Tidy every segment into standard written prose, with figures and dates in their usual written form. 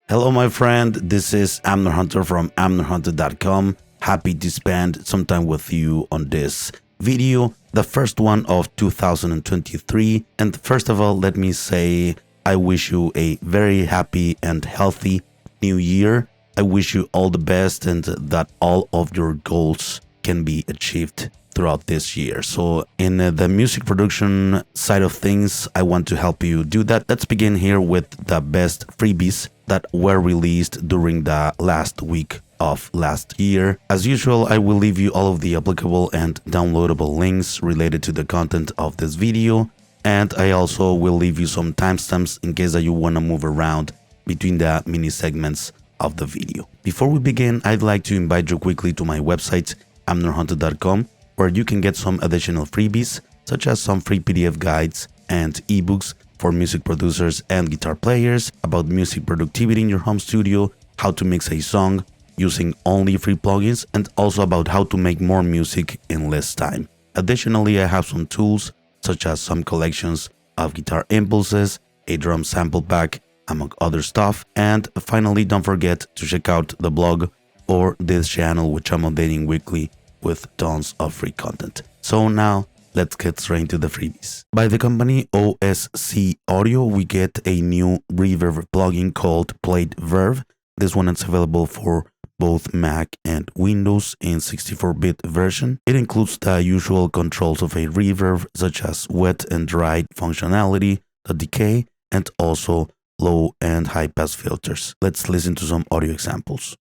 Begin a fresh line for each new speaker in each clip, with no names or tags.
Hello, my friend. This is AmnerHunter from amnerhunter.com. Happy to spend some time with you on this video, the first one of 2023. And first of all, let me say I wish you a very happy and healthy new year. I wish you all the best and that all of your goals can be achieved throughout this year. So in the music production side of things, I want to help you do that. Let's begin here with the best freebies that were released during the last week of last year. As usual, I will leave you all of the applicable and downloadable links related to the content of this video, and I also will leave you some timestamps in case that you want to move around between the mini segments of the video. Before we begin, I'd like to invite you quickly to my website amnerhunter.com, where you can get some additional freebies such as some free PDF guides and ebooks for music producers and guitar players about music productivity in your home studio, how to mix a song using only free plugins, and also about how to make more music in less time. Additionally, I have some tools such as some collections of guitar impulses, a drum sample pack, among other stuff. And finally, don't forget to check out the blog or this channel, which I'm updating weekly with tons of free content. So now let's get straight into the freebies. By the company OSC Audio, we get a new reverb plugin called plateVerb. This one is available for both Mac and Windows in 64-bit version. It includes the usual controls of a reverb, such as wet and dry functionality, the decay, and also low and high pass filters. Let's listen to some audio examples.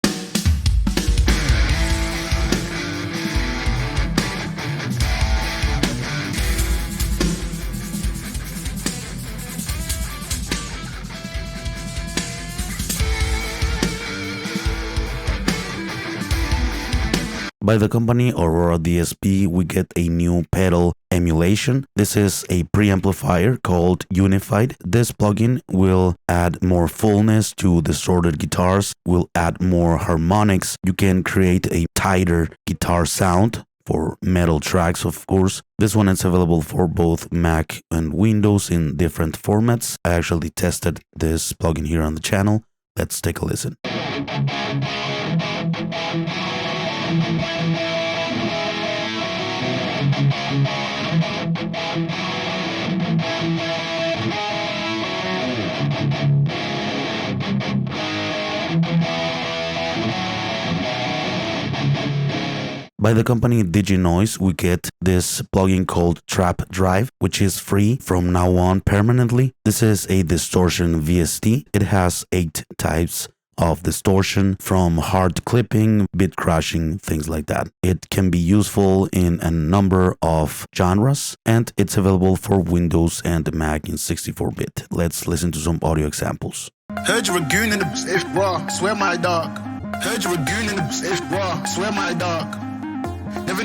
By the company Aurora Dsp, we get a new pedal emulation. This is a preamplifier called Unified. This plugin will add more fullness to distorted guitars, will add more harmonics. You can create a tighter guitar sound for metal tracks, of course. This one is available for both Mac and Windows in different formats. I actually tested this plugin here on the channel. Let's take a listen. By the company Diginoiz, we get this plugin called TrapDrive, which is free from now on permanently. This is a distortion VST. It has 8 types of distortion, from hard clipping, bit crashing, things like that. It can be useful in a number of genres, and it's available for Windows and Mac in 64-bit. Let's listen to some audio examples.
Heard you're a goon in the if raw, swear my dog. Heard you're a goon in the if raw, swear my dog. Never.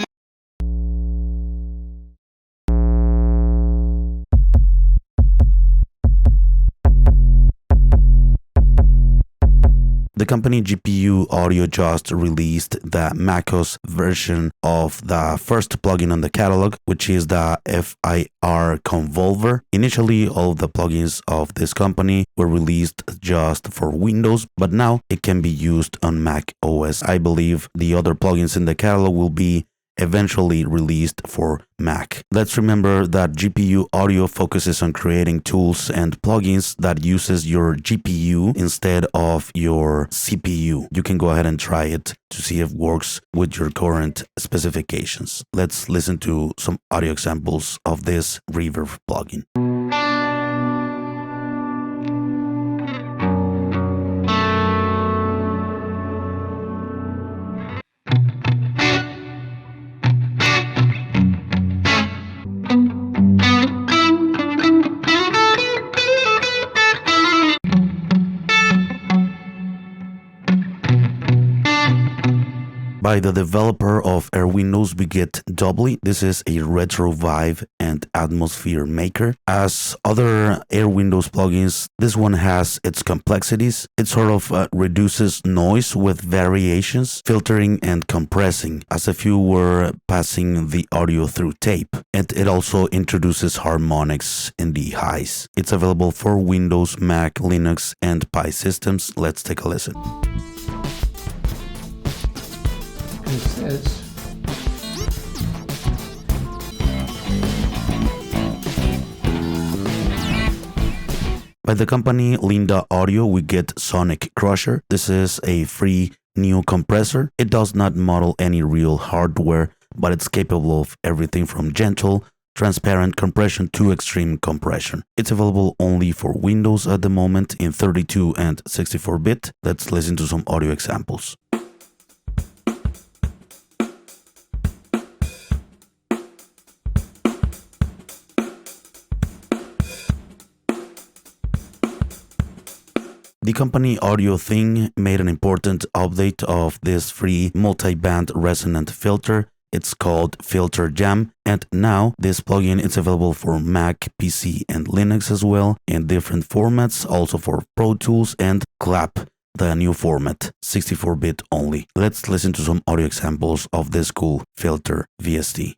The company GPU Audio just released the MacOS version of the first plugin on the catalog, which is the FIR Convolver. Initially, all of the plugins of this company were released just for Windows, but now it can be used on macOS. I believe the other plugins in the catalog will be eventually released for Mac. Let's remember that GPU Audio focuses on creating tools and plugins that uses your GPU instead of your CPU. You can go ahead and try it to see if it works with your current specifications. Let's listen to some audio examples of this reverb plugin. By the developer of Airwindows, we get Doubly. This is a retro vibe and atmosphere maker. As other Airwindows plugins, this one has its complexities. It sort of reduces noise with variations, filtering and compressing, as if you were passing the audio through tape. And it also introduces harmonics in the highs. It's available for Windows, Mac, Linux, and Pi systems. Let's take a listen.
This is
by the company Linda Audio, we get Sonicrusher. This is a free new compressor. It does not model any real hardware, but it's capable of everything from gentle, transparent compression to extreme compression. It's available only for Windows at the moment in 32 and 64-bit. Let's listen to some audio examples. The company AudioThing made an important update of this free multi-band resonant filter. It's called Filterjam, and now this plugin is available for Mac, PC, and Linux as well in different formats, also for Pro Tools and Clap, the new format, 64-bit only. Let's listen to some audio examples of this cool filter VST.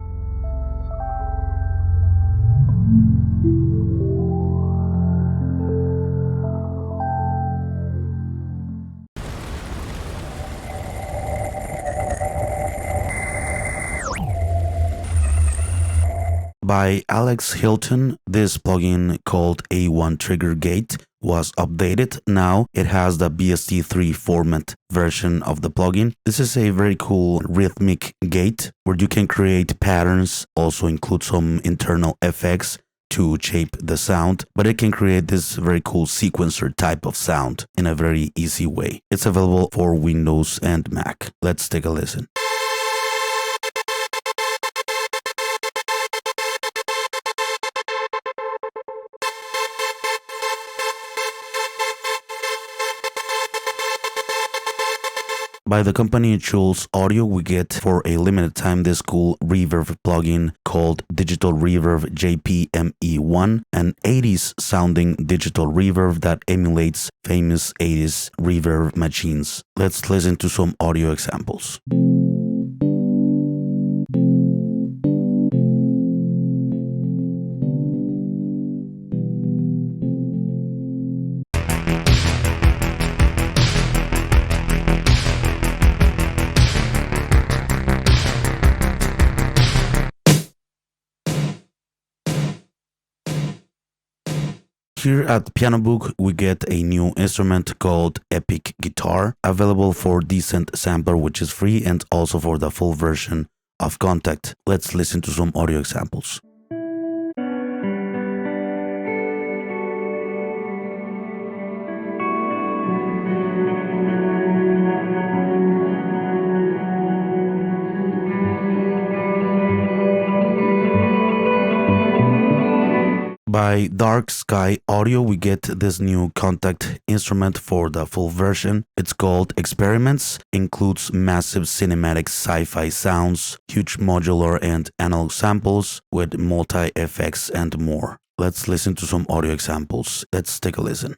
By Alex Hilton, this plugin called A1 Trigger Gate was updated. Now it has the VST3 format version of the plugin. This is a very cool rhythmic gate where you can create patterns, also include some internal effects to shape the sound, but it can create this very cool sequencer type of sound in a very easy way. It's available for Windows and Mac. Let's take a listen. By the company Schulz Audio, we get for a limited time this cool reverb plugin called Digital Reverb JPME1, an 80s sounding digital reverb that emulates famous 80s reverb machines. Let's listen to some audio examples. Here at Pianobook, we get a new instrument called Epic Guitar, available for Decent Sampler, which is free, and also for the full version of Contact. Let's listen to some audio examples. By Dark Sky Audio, we get this new Contact instrument for the full version. It's called Xperiments, includes massive cinematic sci-fi sounds, huge modular and analog samples with multi-effects and more. Let's listen to some audio examples. Let's take a listen.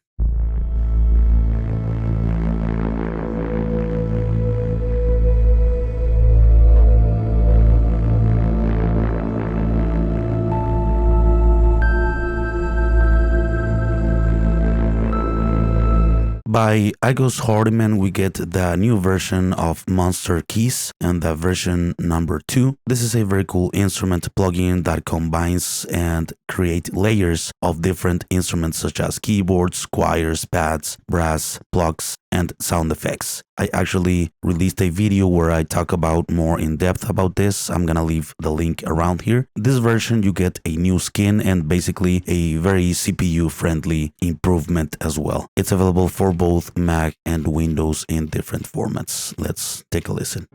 By Agus Hardiman, we get the new version of Monster Keys and the version number 2. This is a very cool instrument plugin that combines and create layers of different instruments such as keyboards, choirs, pads, brass, plucks, and sound effects. I actually released a video where I talk about more in depth about this. I'm gonna leave the link around here. This version, you get a new skin and basically a very CPU friendly improvement as well. It's available for both Mac and Windows in different formats. Let's take a listen.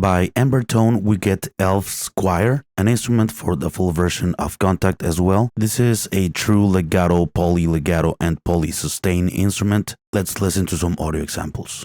By Embertone, we get E.L.V.E.S Choir, an instrument for the full version of Contact as well. This is a true legato, poly-legato, and poly-sustain instrument. Let's listen to some audio examples.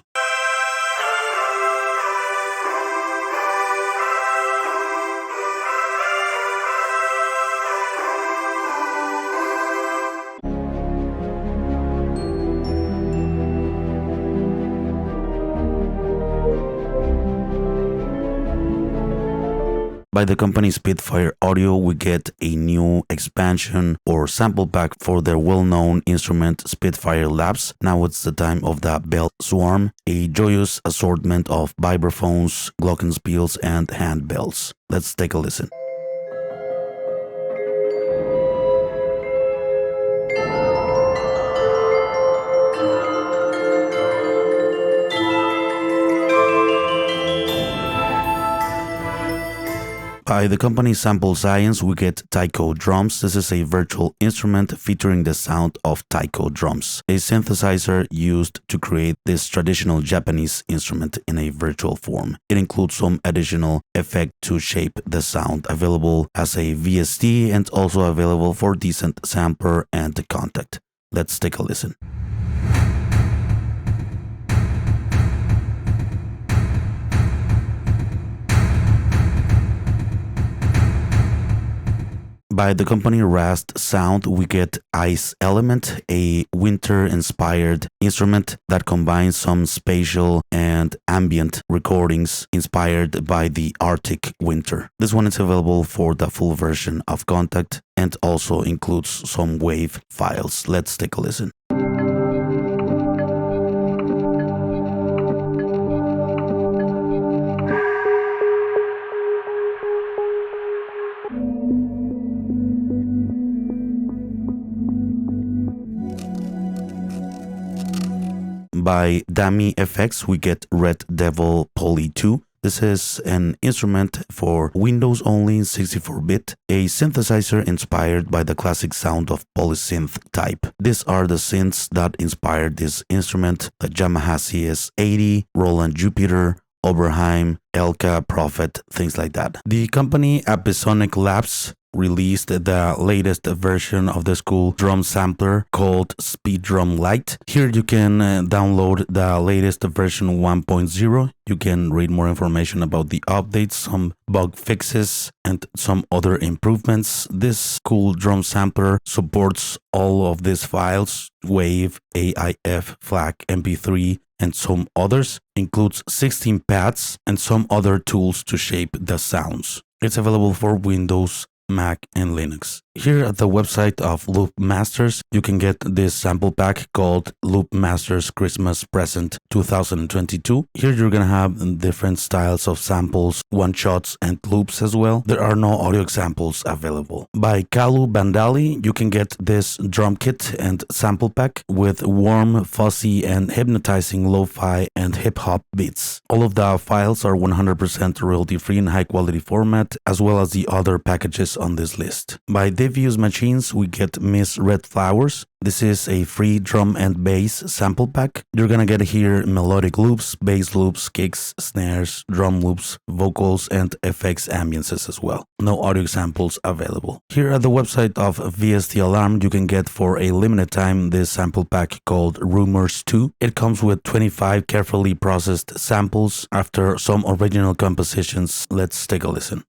By the company Spitfire Audio, we get a new expansion or sample pack for their well-known instrument Spitfire Labs. Now it's the time of the Bell Swarm, a joyous assortment of vibraphones, glockenspiels, and handbells. Let's take a listen. By the company Sample Science, we get Taiko drums. This is a virtual instrument featuring the sound of Taiko drums, a synthesizer used to create this traditional Japanese instrument in a virtual form. It includes some additional effect to shape the sound, available as a VST and also available for decent sampler and contact. Let's take a listen. By the company Rast Sound, we get Ice Element, a winter-inspired instrument that combines some spatial and ambient recordings inspired by the Arctic winter. This one is available for the full version of Contact and also includes some wave files. Let's take a listen. By DamyFx, we get Red Devil Poly 2. This is an instrument for Windows only 64-bit, a synthesizer inspired by the classic sound of polysynth type. These are the synths that inspired this instrument: the Yamaha CS80, Roland Jupiter, Oberheim, Elka, Prophet, things like that. The company Apisonic Labs released the latest version of the school drum sampler called Speedrum Lite. Here you can download the latest version 1.0. You can read more information about the updates, some bug fixes, and some other improvements. This cool drum sampler supports all of these files: WAV, AIF, FLAC, MP3, and some others. Includes 16 pads and some other tools to shape the sounds. It's available for Windows, Mac, and Linux. Here at the website of Loop Masters, you can get this sample pack called Loop Masters Christmas Present 2022. Here you're gonna have different styles of samples, one-shots, and loops as well. There are no audio examples available. By Kalu Bandali, you can get this drum kit and sample pack with warm, fuzzy, and hypnotizing lo-fi and hip-hop beats. All of the files are 100% royalty-free in high-quality format, as well as the other packages on this list. By Devious Machines, we get Miss Red Flowers. This is a free drum and bass sample pack. You're gonna get here melodic loops, bass loops, kicks, snares, drum loops, vocals, and FX ambiances as well. No audio samples available. Here at the website of VST Alarm, you can get for a limited time this sample pack called Rumors 2. It comes with 25 carefully processed samples after some original compositions. Let's take a listen.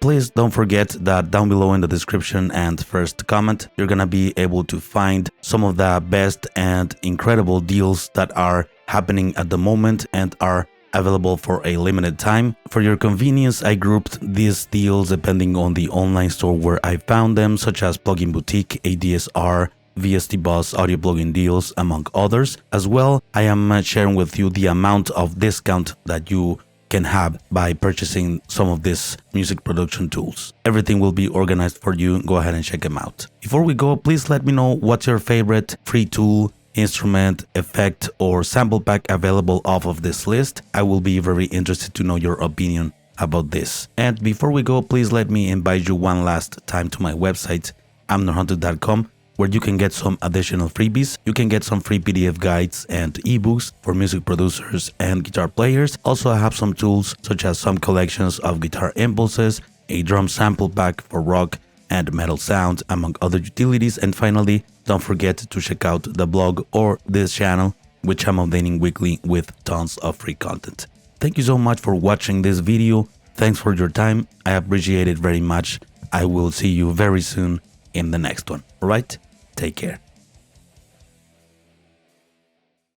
Please don't forget that down below in the description and first comment, you're gonna be able to find some of the best and incredible deals that are happening at the moment and are available for a limited time. For your convenience, I grouped these deals depending on the online store where I found them, such as Plugin Boutique, ADSR, Vst Buzz, audio plugin deals, among others. As well, I am sharing with you the amount of discount that you can have by purchasing some of these music production tools. Everything will be organized for you. Go ahead and check them out. Before we go, please let me know what's your favorite free tool instrument, effect, or sample pack available off of this list. I will be very interested to know your opinion about this. And before we go, please let me invite you one last time to my website, amnerhunter.com, where you can get some additional freebies. You can get some free PDF guides and ebooks for music producers and guitar players. Also, I have some tools such as some collections of guitar impulses, a drum sample pack for rock and metal sounds, among other utilities. And finally, don't forget to check out the blog or this channel, which I'm updating weekly with tons of free content. Thank you so much for watching this video. Thanks for your time. I appreciate it very much. I will see you very soon in the next one. All right? Take care.